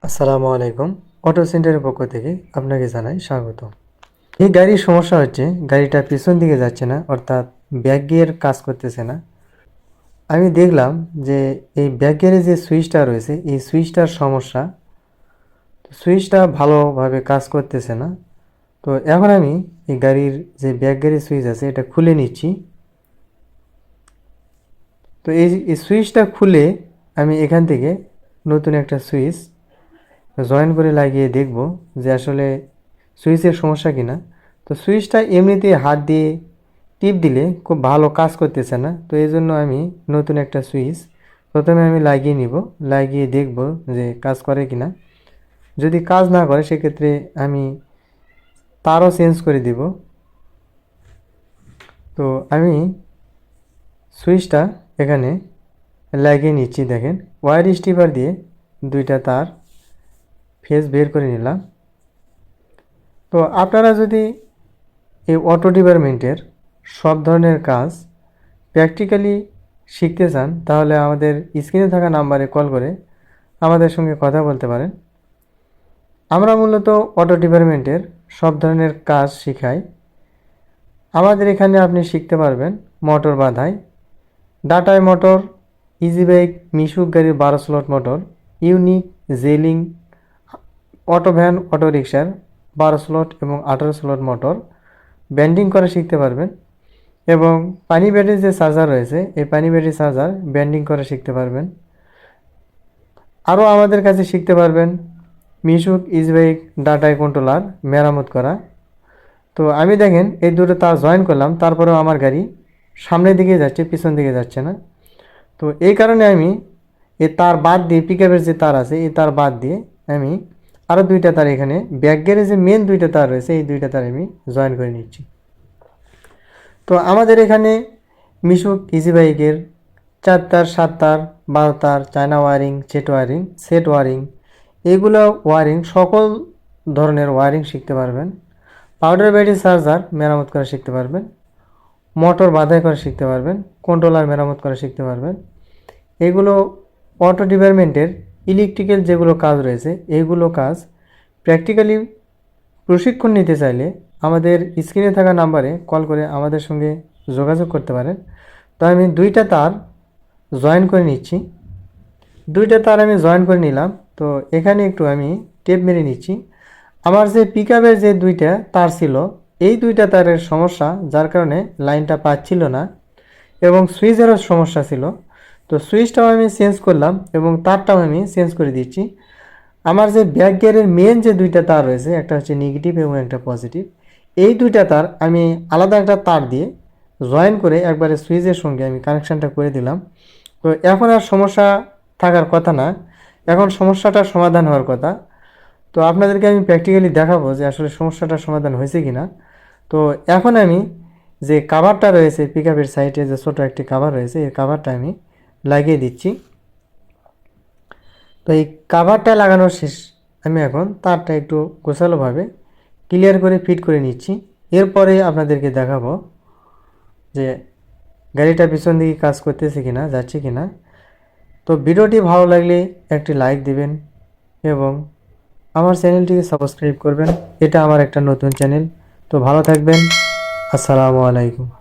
আসসালামু আলাইকুম। অটো সেন্টারের পক্ষ থেকে আপনাকে জানাই স্বাগত। এই গাড়ির সমস্যা হচ্ছে গাড়িটা পিছন দিকে যাচ্ছে না, অর্থাৎ ব্যাক গিয়ার কাজ করতেছে না। আমি দেখলাম যে এই ব্যাক গিয়ারে যে সুইচটা রয়েছে এই সুইচটার সমস্যা। সুইচটা ভালোভাবে কাজ করতেছে না। তো এখন আমি এই গাড়ির যে ব্যাক গিয়ারের সুইচ আছে এটা খুলে নিচ্ছি। তো এই সুইচটা খুলে আমি এখান থেকে নতুন একটা সুইচ জয়েন করে লাগিয়ে দেখব যে আসলে সুইচের সমস্যা কিনা। তো সুইচটা এমনিতে হাত দিয়ে টিপ দিলে খুব ভালো কাজ করতেছে না। তো এই জন্য আমি নতুন একটা সুইচ প্রথমে আমি লাগিয়ে নিব, লাগিয়ে দেখব যে কাজ করে কিনা। যদি কাজ না করে সেক্ষেত্রে আমি তারও চেঞ্জ করে দিব। তো আমি সুইচটা এখানে লাগিয়ে নিচ্ছি। দেখেন, ওয়্যার স্টিপার দিয়ে দুইটা তার ফেজ বের করে নিলাম। তো আপনারা যদি এই অটো ডিপার্টমেন্টের সব ধরনের কাজ প্র্যাকটিক্যালি শিখতে চান তাহলে আমাদের স্ক্রিনে থাকা নাম্বারে কল করে আমাদের সঙ্গে কথা বলতে পারেন। আমরা মূলত অটো ডিপার্টমেন্টের সব ধরনের কাজ শিখাই। আমাদের এখানে আপনি শিখতে পারবেন মোটর বাঁধাই, ডাটাই মোটর, ইজি বাইক, মিশুক গাড়ির 12 স্লট মোটর, ইউনিক, জেলিং, অটো ভ্যান, অটো রিক্সার 12 স্লট এবং 18 স্লট মোটর ব্যান্ডিং করা শিখতে পারবেন। এবং পানি ব্যাটারির যে চার্জার রয়েছে এই পানি ব্যাটারি চার্জার ব্যান্ডিং করা শিখতে পারবেন। আরও আমাদের কাছে শিখতে পারবেন মিশুক ইজবাইক ডাটাই কন্ট্রোলার মেরামত করা। তো আমি দেখেন এই দুটো তার জয়েন করলাম, তারপরেও আমার গাড়ি সামনের দিকে যাচ্ছে, পিছন দিকে যাচ্ছে না। তো এই কারণে আমি এই তার বাদ দিয়ে পিকআপের যে তার আছে এই তার বাদ দিয়ে আমি আরও দুইটা তার এখানে ব্যাক গিয়ারে যে মেন দুইটা তার রয়েছে এই দুইটা তার আমি জয়েন করে নিচ্ছি। তো আমাদের এখানে মিশুক ইজি বাইকের 4 তার, 7 তার, 12 তার, চায়না ওয়ারিং, সেট ওয়ারিং এগুলো ওয়ারিং সকল ধরনের ওয়ারিং শিখতে পারবেন। পাউডার ব্যাটারি চার্জার মেরামত করা শিখতে পারবেন, মোটর বাঁধাই করা শিখতে পারবেন, কন্ট্রোলার মেরামত করা শিখতে পারবেন। এগুলো অটো ডিপার্টমেন্টের ইলেকট্রিক্যাল যেগুলো কাজ রয়েছে এইগুলো কাজ প্র্যাকটিক্যালি প্রশিক্ষণ নিতে চাইলে আমাদের স্ক্রিনে থাকা নাম্বারে কল করে আমাদের সঙ্গে যোগাযোগ করতে পারেন। তো আমি দুইটা তার জয়েন করে নিচ্ছি। দুইটা তার আমি জয়েন করে নিলাম। তো এখানে একটু আমি টেপ মেরে নিচ্ছি। আমার যে পিকআপের যে দুইটা তার ছিল এই দুইটা তারের সমস্যা, যার কারণে লাইনটা পাচ্ছিল না এবং সুইচেরও সমস্যা ছিল। তো সুইচটাও আমি চেঞ্জ করলাম এবং তারটাও আমি চেঞ্জ করে দিচ্ছি। আমার যে ব্যাক গিয়ারের মেন যে দুইটা তার রয়েছে একটা হচ্ছে নেগেটিভ এবং একটা পজিটিভ, এই দুইটা তার আমি আলাদা একটা তার দিয়ে জয়েন করে একবারে সুইচের সঙ্গে আমি কানেকশানটা করে দিলাম। তো এখন আর সমস্যা থাকার কথা না, এখন সমস্যাটার সমাধান হওয়ার কথা। তো আপনাদেরকে আমি প্র্যাকটিক্যালি দেখাবো যে আসলে সমস্যাটার সমাধান হয়েছে কি না। তো এখন আমি যে কাভারটা রয়েছে পিকআপের সাইডে যে ছোটো একটি কাভার রয়েছে এই কাভারটা আমি লাগিয়ে দিচ্ছি। তো এই কাভারটা লাগানোর শেষ, আমি এখন তারটা একটু গোছালোভাবে ক্লিয়ার করে ফিট করে নিচ্ছি। এরপরে আপনাদেরকে দেখাবো যে গাড়িটা পিছন দিকে কাজ করতেছে কিনা, যাচ্ছে কিনা। তো ভিডিওটি ভালো লাগলে একটি লাইক দিবেন এবং আমার চ্যানেলটিকে সাবস্ক্রাইব করবেন। এটা আমার একটা নতুন চ্যানেল। তো ভালো থাকবেন। আসসালামু আলাইকুম।